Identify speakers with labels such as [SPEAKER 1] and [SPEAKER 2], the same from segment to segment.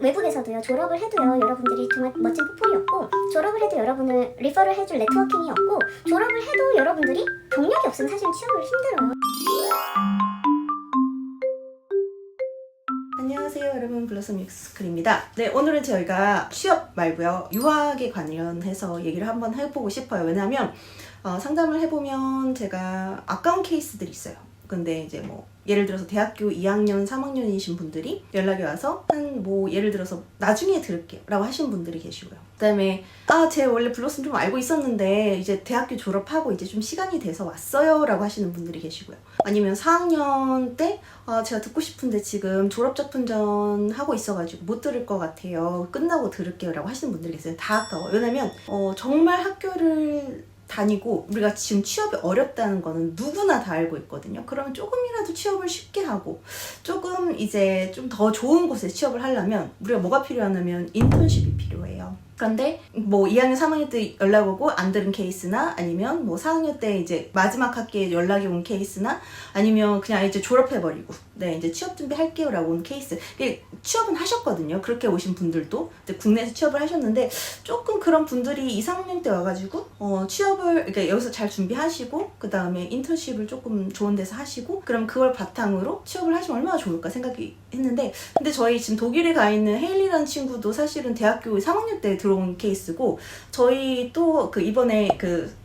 [SPEAKER 1] 외국에서도요, 졸업을 해도요, 여러분들이 정말 멋진 포폴이었고, 졸업을 해도 여러분을 리퍼를 해줄 네트워킹이 없고, 졸업을 해도 여러분들이 경력이 없으면 사실 취업을 힘들어요.
[SPEAKER 2] 안녕하세요 여러분, 블러썸 믹스쿨입니다. 네, 오늘은 저희가 취업 말고요, 유학에 관련해서 얘기를 한번 해보고 싶어요. 왜냐하면 상담을 해보면 제가 아까운 케이스들이 있어요. 근데 이제 뭐 예를 들어서 대학교 2학년, 3학년이신 분들이 연락이 와서 예를 들어서 나중에 들을게요 라고 하신 분들이 계시고요. 그 다음에 제 원래 블러썸 좀 알고 있었는데 이제 대학교 졸업하고 이제 좀 시간이 돼서 왔어요 라고 하시는 분들이 계시고요. 아니면 4학년 때 제가 듣고 싶은데 지금 졸업작품전 하고 있어가지고 못 들을 것 같아요, 끝나고 들을게요 라고 하시는 분들이 계세요. 다 아까워요. 왜냐면 정말 학교를 다니고 우리가 지금 취업이 어렵다는 거는 누구나 다 알고 있거든요. 그러면 조금이라도 취업을 쉽게 하고 조금 이제 좀 더 좋은 곳에 취업을 하려면 우리가 뭐가 필요하냐면 인턴십이 필요해요. 그런데 뭐 2학년, 3학년 때 연락 오고 안 들은 케이스나, 아니면 뭐 4학년 때 이제 마지막 학기에 연락이 온 케이스나, 아니면 그냥 이제 졸업해버리고 이제 취업 준비할게요 라고 온 케이스. 취업은 하셨거든요, 그렇게 오신 분들도. 국내에서 취업을 하셨는데 조금 그런 분들이 2, 3학년 때 와가지고 취업을 그러니까 여기서 잘 준비하시고 그 다음에 인턴십을 조금 좋은 데서 하시고, 그럼 그걸 바탕으로 취업을 하시면 얼마나 좋을까 생각이 했는데, 근데 저희 지금 독일에 가 있는 헤일리라는 친구도 사실은 대학교 3학년 때 들어온 케이스고, 저희 또 이번에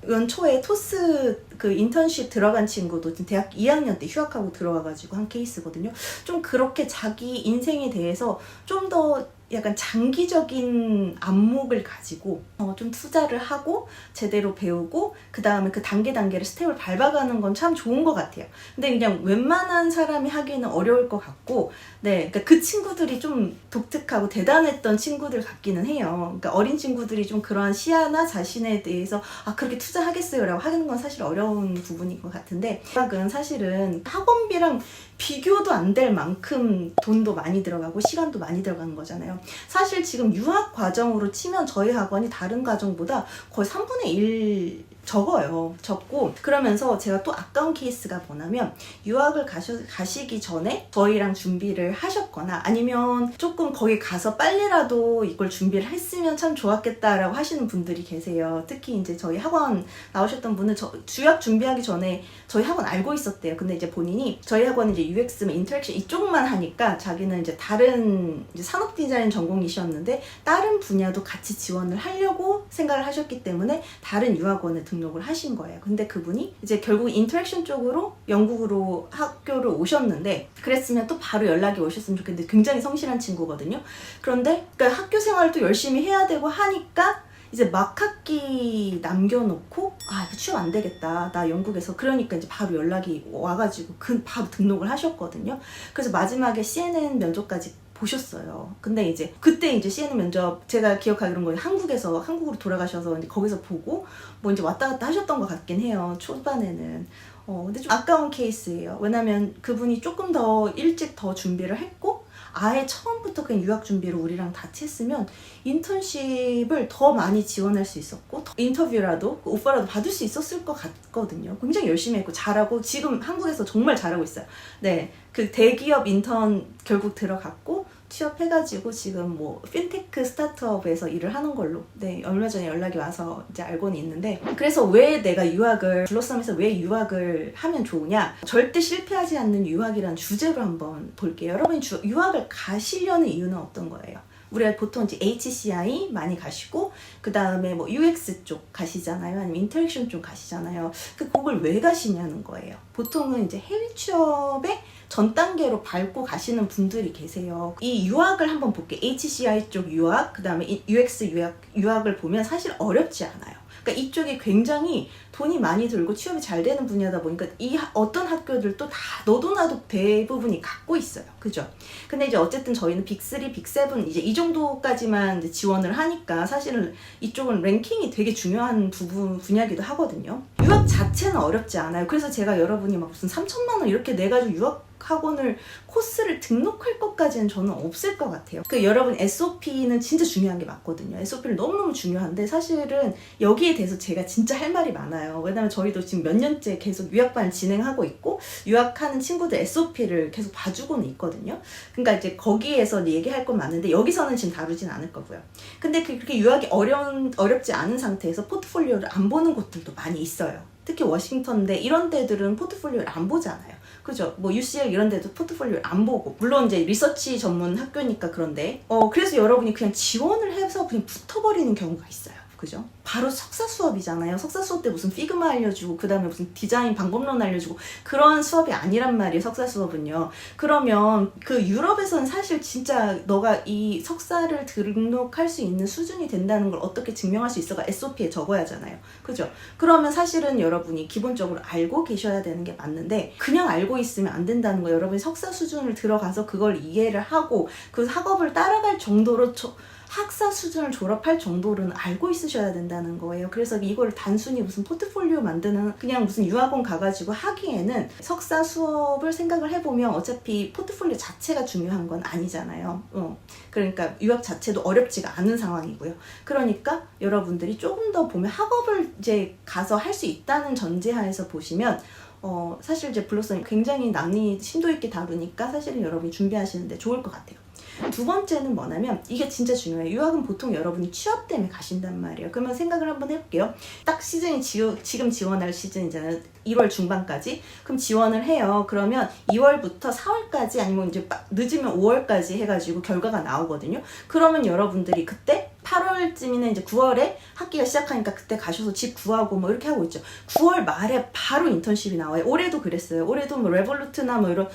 [SPEAKER 2] 연초에 토스 인턴십 들어간 친구도 대학 2학년 때 휴학하고 들어와가지고 한 케이스거든요. 좀 그렇게 자기 인생에 대해서 좀 더 약간 장기적인 안목을 가지고 좀 투자를 하고 제대로 배우고 그 다음에 그 단계를 스텝을 밟아가는 건 참 좋은 것 같아요. 근데 그냥 웬만한 사람이 하기에는 어려울 것 같고, 그러니까 그 친구들이 좀 독특하고 대단했던 친구들 같기는 해요. 그러니까 어린 친구들이 좀 그러한 시야나 자신에 대해서 그렇게 투자하겠어요 라고 하는 건 사실 어려운 부분인 것 같은데, 유학은 사실은 학원비랑 비교도 안 될 만큼 돈도 많이 들어가고 시간도 많이 들어가는 거잖아요. 사실 지금 유학 과정으로 치면 저희 학원이 다른 과정보다 거의 3분의 1 적고, 그러면서 제가 또 아까운 케이스가 뭐냐면, 유학을 가시기 전에 저희랑 준비를 하셨거나 아니면 조금 거기 가서 빨리라도 이걸 준비를 했으면 참 좋았겠다라고 하시는 분들이 계세요. 특히 이제 저희 학원 나오셨던 분은 유학 준비하기 전에 저희 학원 알고 있었대요. 근데 이제 본인이 저희 학원은 이제 UX, 인터랙션 이쪽만 하니까 자기는 이제 다른 산업 디자인 전공이셨는데 다른 분야도 같이 지원을 하려고 생각을 하셨기 때문에 다른 유학원에 등록을 하신 거예요. 근데 그분이 이제 결국 인터랙션 쪽으로 영국으로 학교를 오셨는데, 그랬으면 또 바로 연락이 오셨으면 좋겠는데 굉장히 성실한 친구거든요. 그런데 그러니까 학교 생활도 열심히 해야 되고 하니까 이제 막 학기 남겨놓고 이거 취업 안 되겠다, 나 영국에서. 그러니까 이제 바로 연락이 와가지고 바로 등록을 하셨거든요. 그래서 마지막에 CNN 면접까지 보셨어요. 근데 이제 그때 이제 CNN 면접, 제가 기억하기로는 거예요, 한국으로 돌아가셔서 이제 거기서 보고 이제 왔다 갔다 하셨던 것 같긴 해요, 초반에는. 근데 좀 아까운 케이스예요. 왜냐면 그분이 조금 더 일찍 더 준비를 했고 아예 처음부터 그냥 유학 준비를 우리랑 같이 했으면 인턴십을 더 많이 지원할 수 있었고, 인터뷰라도 오퍼라도 받을 수 있었을 것 같거든요. 굉장히 열심히 했고 잘하고 지금 한국에서 정말 잘하고 있어요. 그 대기업 인턴 결국 들어갔고 취업해가지고 지금 핀테크 스타트업에서 일을 하는 걸로 얼마 전에 연락이 와서 이제 알고는 있는데, 그래서 왜 내가 블러썸에서 왜 유학을 하면 좋으냐, 절대 실패하지 않는 유학이라는 주제로 한번 볼게요. 여러분이 유학을 가시려는 이유는 어떤 거예요? 우리가 보통 이제 HCI 많이 가시고 그 다음에 UX 쪽 가시잖아요, 아니면 인터랙션 쪽 가시잖아요. 그걸 왜 가시냐는 거예요. 보통은 이제 해외 취업의 전 단계로 밟고 가시는 분들이 계세요. 이 유학을 한번 볼게요. HCI 쪽 유학, 그 다음에 UX 유학을 보면 사실 어렵지 않아요. 그러니까 이쪽이 굉장히 돈이 많이 들고 취업이 잘 되는 분야다 보니까 어떤 학교들도 다 너도 나도 대부분이 갖고 있어요. 그죠? 근데 이제 어쨌든 저희는 빅3, 빅7 이제 이 정도까지만 이제 지원을 하니까 사실은 이쪽은 랭킹이 되게 중요한 분야기도 하거든요. 유학 자체는 어렵지 않아요. 그래서 제가 여러분이 무슨 3천만 원 이렇게 내가지고 유학 학원을 코스를 등록할 것까지는 저는 없을 것 같아요. 그 여러분 SOP는 진짜 중요한 게 맞거든요. SOP를 너무너무 중요한데 사실은 여기에 대해서 제가 진짜 할 말이 많아요. 왜냐면 저희도 지금 몇 년째 계속 유학반을 진행하고 있고 유학하는 친구들 SOP를 계속 봐주고는 있거든요. 그러니까 이제 거기에서 얘기할 건 많은데 여기서는 지금 다루진 않을 거고요. 근데 그렇게 유학이 어렵지 않은 상태에서 포트폴리오를 안 보는 곳들도 많이 있어요. 특히 워싱턴대 이런 데들은 포트폴리오를 안 보잖아요. 그죠? 뭐 UCL 이런 데도 포트폴리오를 안 보고 물론 이제 리서치 전문 학교니까 그런데 그래서 여러분이 그냥 지원을 해서 그냥 붙어버리는 경우가 있어요. 그죠? 바로 석사 수업이잖아요. 석사 수업 때 무슨 피그마 알려주고 그 다음에 무슨 디자인 방법론 알려주고 그런 수업이 아니란 말이에요. 석사 수업은요. 그러면 그 유럽에서는 사실 진짜 너가 이 석사를 등록할 수 있는 수준이 된다는 걸 어떻게 증명할 수 있어가 SOP에 적어야 하잖아요. 그죠? 그러면 사실은 여러분이 기본적으로 알고 계셔야 되는 게 맞는데 그냥 알고 있으면 안 된다는 거예요. 여러분이 석사 수준을 들어가서 그걸 이해를 하고 그 학업을 따라갈 정도로 학사 수준을 졸업할 정도로는 알고 있으셔야 된다는 거예요. 그래서 이걸 단순히 무슨 포트폴리오 만드는 그냥 무슨 유학원 가가지고 하기에는 석사 수업을 생각을 해보면 어차피 포트폴리오 자체가 중요한 건 아니잖아요. 그러니까 유학 자체도 어렵지가 않은 상황이고요. 그러니까 여러분들이 조금 더 보면 학업을 이제 가서 할 수 있다는 전제하에서 보시면 사실 이제 블로썸이 굉장히 난이 심도 있게 다루니까 사실은 여러분이 준비하시는데 좋을 것 같아요. 두 번째는 뭐냐면 이게 진짜 중요해요. 유학은 보통 여러분이 취업 때문에 가신단 말이에요. 그러면 생각을 한번 해볼게요. 딱 시즌이 지금 지원할 시즌이잖아요. 1월 중반까지. 그럼 지원을 해요. 그러면 2월부터 4월까지 아니면 이제 늦으면 5월까지 해가지고 결과가 나오거든요. 그러면 여러분들이 그때 8월쯤이나 이제 9월에 학기가 시작하니까 그때 가셔서 집 구하고 뭐 이렇게 하고 있죠. 9월 말에 바로 인턴십이 나와요. 올해도 그랬어요. 올해도 뭐 레볼루트나 뭐 이런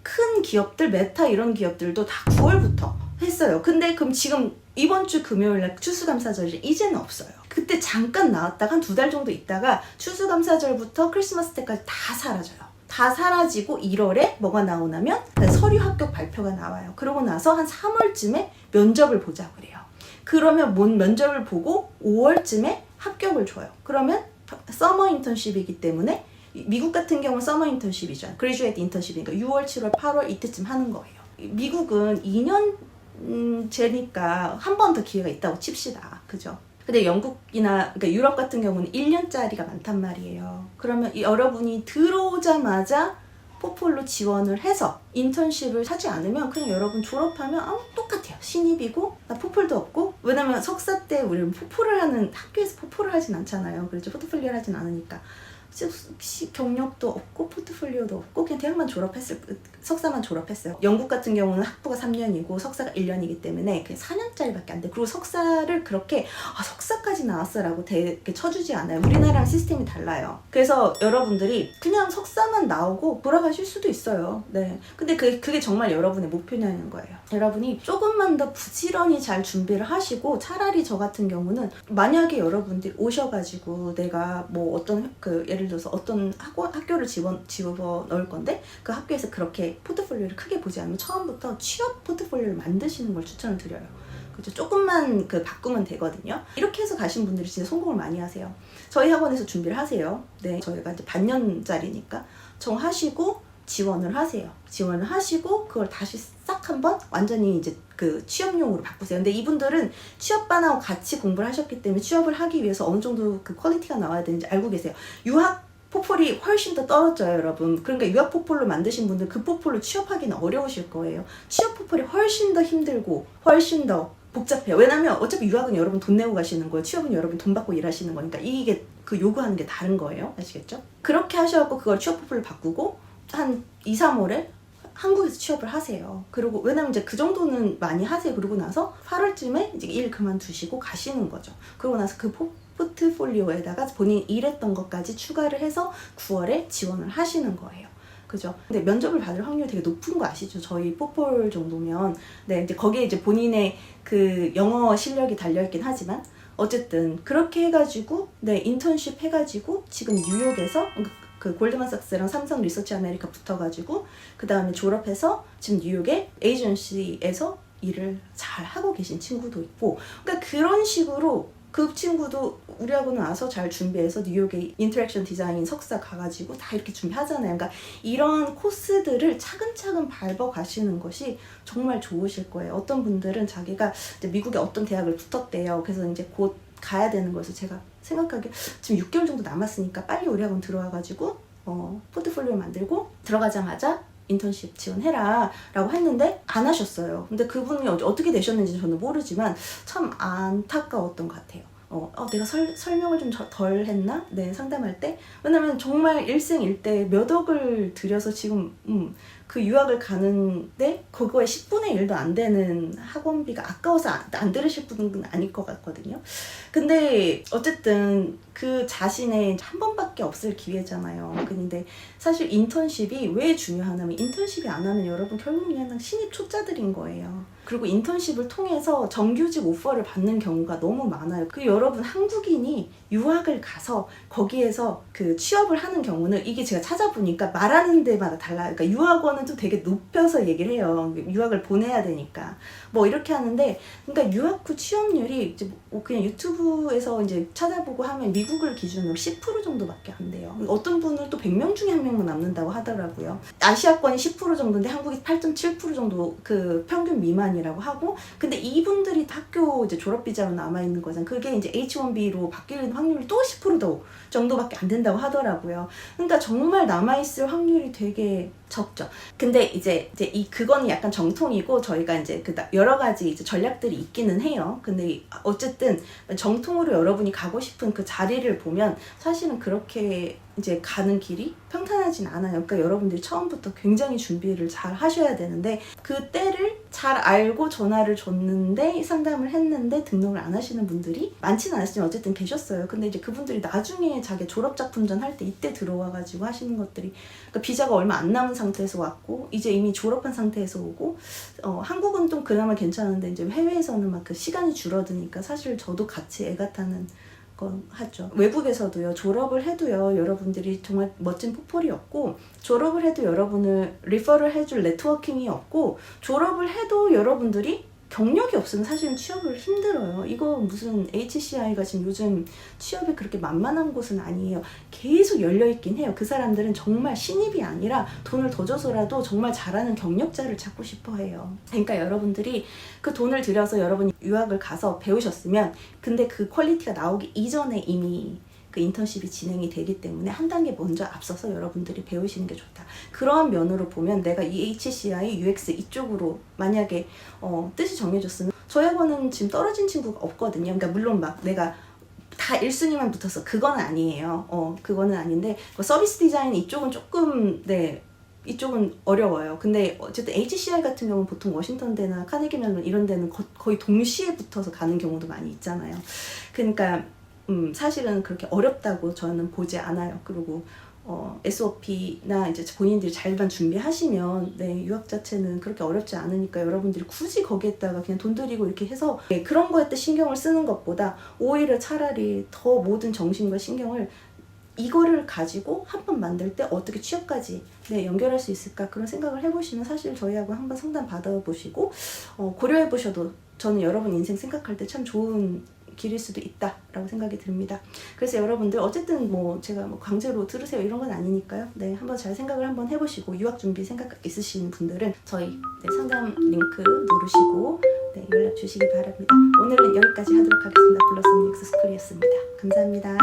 [SPEAKER 2] 큰 기업들, 메타 이런 기업들도 다 9월부터 했어요. 근데 그럼 지금 이번 주 금요일날 추수감사절이 이제는 없어요. 그때 잠깐 나왔다가 한 2달 정도 있다가 추수감사절부터 크리스마스 때까지 다 사라져요. 다 사라지고 1월에 뭐가 나오냐면 서류 합격 발표가 나와요. 그러고 나서 한 3월쯤에 면접을 보자고 그래요. 그러면 면접을 보고 5월쯤에 합격을 줘요. 그러면 서머 인턴십이기 때문에 미국 같은 경우는 서머 인턴십이죠. 그레주에이트 인턴십이니까 6월, 7월, 8월 이때쯤 하는 거예요. 미국은 2년제니까 한 번 더 기회가 있다고 칩시다. 그죠? 근데 영국이나 그러니까 유럽 같은 경우는 1년짜리가 많단 말이에요. 그러면 여러분이 들어오자마자 포폴로 지원을 해서 인턴십을 하지 않으면 그냥 여러분 졸업하면 똑같아요. 신입이고 나 포폴도 없고 왜냐면 석사 때 우리는 포폴을 하는 학교에서 포폴을 하진 않잖아요. 그렇죠. 포트폴리오를 하진 않으니까 경력도 없고 포트폴리오도 없고 그냥 대학만 석사만 졸업했어요. 영국 같은 경우는 학부가 3년이고 석사가 1년이기 때문에 그냥 4년짜리밖에 안 돼. 그리고 석사를 그렇게 석사까지 나왔어라고 되게 쳐주지 않아요. 우리나라랑 시스템이 달라요. 그래서 여러분들이 그냥 석사만 나오고 돌아가실 수도 있어요. 네. 근데 그게 정말 여러분의 목표냐는 거예요. 여러분이 조금만 더 부지런히 잘 준비를 하시고 차라리 저 같은 경우는 만약에 여러분들이 오셔가지고 내가 뭐 어떤 예를 들어서 어떤 학교를 집어 넣을 건데 그 학교에서 그렇게 포트폴리오를 크게 보지 않으면 처음부터 취업 포트폴리오를 만드시는 걸 추천을 드려요. 그렇죠. 조금만 바꾸면 되거든요. 이렇게 해서 가신 분들이 진짜 성공을 많이 하세요. 저희 학원에서 준비를 하세요. 네, 저희가 이제 반년짜리니까 정하시고 지원을 하세요. 지원을 하시고 그걸 다시 싹 한번 완전히 이제 취업용으로 바꾸세요. 근데 이분들은 취업반하고 같이 공부를 하셨기 때문에 취업을 하기 위해서 어느 정도 퀄리티가 나와야 되는지 알고 계세요. 유학 포폴이 훨씬 더 떨어져요, 여러분. 그러니까 유학 포폴로 만드신 분들 그 포폴로 취업하기는 어려우실 거예요. 취업 포폴이 훨씬 더 힘들고 훨씬 더 복잡해요. 왜냐면 어차피 유학은 여러분 돈 내고 가시는 거예요. 취업은 여러분 돈 받고 일하시는 거니까 이게 요구하는 게 다른 거예요. 아시겠죠? 그렇게 하셔갖고 그걸 취업 포폴로 바꾸고 한 2, 3월에 한국에서 취업을 하세요. 그리고 왜냐면 이제 그 정도는 많이 하세요. 그러고 나서 8월쯤에 이제 일 그만두시고 가시는 거죠. 그러고 나서 그 포트폴리오에다가 본인이 일했던 것까지 추가를 해서 9월에 지원을 하시는 거예요. 그죠? 근데 면접을 받을 확률이 되게 높은 거 아시죠? 저희 포폴 정도면. 네, 이제 거기에 이제 본인의 영어 실력이 달려있긴 하지만 어쨌든 그렇게 해가지고 네, 인턴십 해가지고 지금 뉴욕에서 골드만삭스랑 삼성 리서치 아메리카 붙어가지고 그 다음에 졸업해서 지금 뉴욕의 에이전시에서 일을 잘 하고 계신 친구도 있고 그러니까 그런 식으로 그 친구도 우리하고는 와서 잘 준비해서 뉴욕에 인터랙션 디자인 석사 가가지고 다 이렇게 준비하잖아요. 그러니까 이런 코스들을 차근차근 밟아 가시는 것이 정말 좋으실 거예요. 어떤 분들은 자기가 이제 미국에 어떤 대학을 붙었대요. 그래서 이제 곧 가야 되는 거여서 제가 생각하기에 지금 6개월 정도 남았으니까 빨리 우리 학원 들어와가지고 포트폴리오 만들고 들어가자마자 인턴십 지원해라 라고 했는데 안 하셨어요. 근데 그분이 어떻게 되셨는지 저는 모르지만 참 안타까웠던 것 같아요. 내가 설명을 좀 덜 했나? 네, 상담할 때. 왜냐면 정말 일생일대 몇 억을 들여서 지금 그 유학을 가는데 그거에 10분의 1도 안 되는 학원비가 아까워서 안 들으실 분은 아닐 것 같거든요. 근데 어쨌든 그 자신의 한 번밖에 없을 기회잖아요. 근데 사실 인턴십이 왜 중요하냐면 인턴십이 안 하면 여러분 결국 그냥 신입 초짜들인 거예요. 그리고 인턴십을 통해서 정규직 오퍼를 받는 경우가 너무 많아요. 그 여러분 한국인이 유학을 가서 거기에서 그 취업을 하는 경우는 이게 제가 찾아보니까 말하는 데마다 달라요. 그러니까 유학원은 좀 되게 높여서 얘기를 해요. 유학을 보내야 되니까. 뭐 이렇게 하는데 그러니까 유학 후 취업률이 이제 뭐 그냥 유튜브에서 이제 찾아보고 하면 미국을 기준으로 10% 정도밖에 안 돼요. 어떤 분은 또 100명 중에 1명만 남는다고 하더라고요. 아시아권이 10% 정도인데 한국이 8.7% 정도 그 평균 미만이라고 하고 근데 이분들이 학교 이제 졸업비자로 남아있는 거잖아요. 그게 이제 H1B로 바뀌는 확률이 또 10% 정도밖에 안 된다고 하더라고요. 그러니까 정말 남아있을 확률이 되게 적죠. 근데 이제 그거는 약간 정통이고 저희가 이제 그 여러 가지 이제 전략들이 있기는 해요. 근데 어쨌든 정통으로 여러분이 가고 싶은 그 자리를 보면 사실은 그렇게 이제 가는 길이 평탄하진 않아요. 그러니까 여러분들이 처음부터 굉장히 준비를 잘 하셔야 되는데 그 때를 잘 알고 전화를 줬는데 상담을 했는데 등록을 안 하시는 분들이 많지는 않았지만 어쨌든 계셨어요. 근데 이제 그분들이 나중에 자기 졸업작품전 할 때 이때 들어와가지고 하시는 것들이 그러니까 비자가 얼마 안 남은 상태에서 왔고 이제 이미 졸업한 상태에서 오고 한국은 좀 그나마 괜찮은데 이제 해외에서는 막 그 시간이 줄어드니까 사실 저도 같이 애가 타는 하죠. 외국에서도요 졸업을 해도요 여러분들이 정말 멋진 포폴이 없고 졸업을 해도 여러분을 리퍼를 해줄 네트워킹이 없고 졸업을 해도 여러분들이 경력이 없으면 사실은 취업을 힘들어요. 이거 무슨 HCI가 지금 요즘 취업이 그렇게 만만한 곳은 아니에요. 계속 열려있긴 해요. 그 사람들은 정말 신입이 아니라 돈을 더 줘서라도 정말 잘하는 경력자를 찾고 싶어 해요. 그러니까 여러분들이 그 돈을 들여서 여러분이 유학을 가서 배우셨으면 근데 그 퀄리티가 나오기 이전에 이미 그 인턴십이 진행이 되기 때문에 한 단계 먼저 앞서서 여러분들이 배우시는 게 좋다. 그런 면으로 보면 내가 이 HCI, UX 이쪽으로 만약에 뜻이 정해졌으면 저희 학원은 지금 떨어진 친구가 없거든요. 그러니까 물론 막 내가 다 1순위만 붙어서 그건 아니에요. 그거는 아닌데 서비스 디자인 이쪽은 조금 이쪽은 어려워요. 근데 어쨌든 HCI 같은 경우는 보통 워싱턴대나 카네기 멜론 이런 데는 거의 동시에 붙어서 가는 경우도 많이 있잖아요. 그러니까 사실은 그렇게 어렵다고 저는 보지 않아요. 그리고 SOP나 이제 본인들이 잘만 준비하시면 유학 자체는 그렇게 어렵지 않으니까 여러분들이 굳이 거기에다가 그냥 돈 들이고 이렇게 해서 그런 거에 또 신경을 쓰는 것보다 오히려 차라리 더 모든 정신과 신경을 이거를 가지고 한 번 만들 때 어떻게 취업까지 연결할 수 있을까 그런 생각을 해보시면 사실 저희하고 한번 상담 받아보시고 고려해보셔도 저는 여러분 인생 생각할 때 참 좋은 길일 수도 있다라고 생각이 듭니다. 그래서 여러분들 어쨌든 제가 강제로 들으세요 이런 건 아니니까요. 한번 잘 생각을 한번 해보시고 유학 준비 생각 있으신 분들은 저희 상담 링크 누르시고 연락 주시기 바랍니다. 오늘은 여기까지 하도록 하겠습니다. 블러썸 UX 스쿨이었습니다. 감사합니다.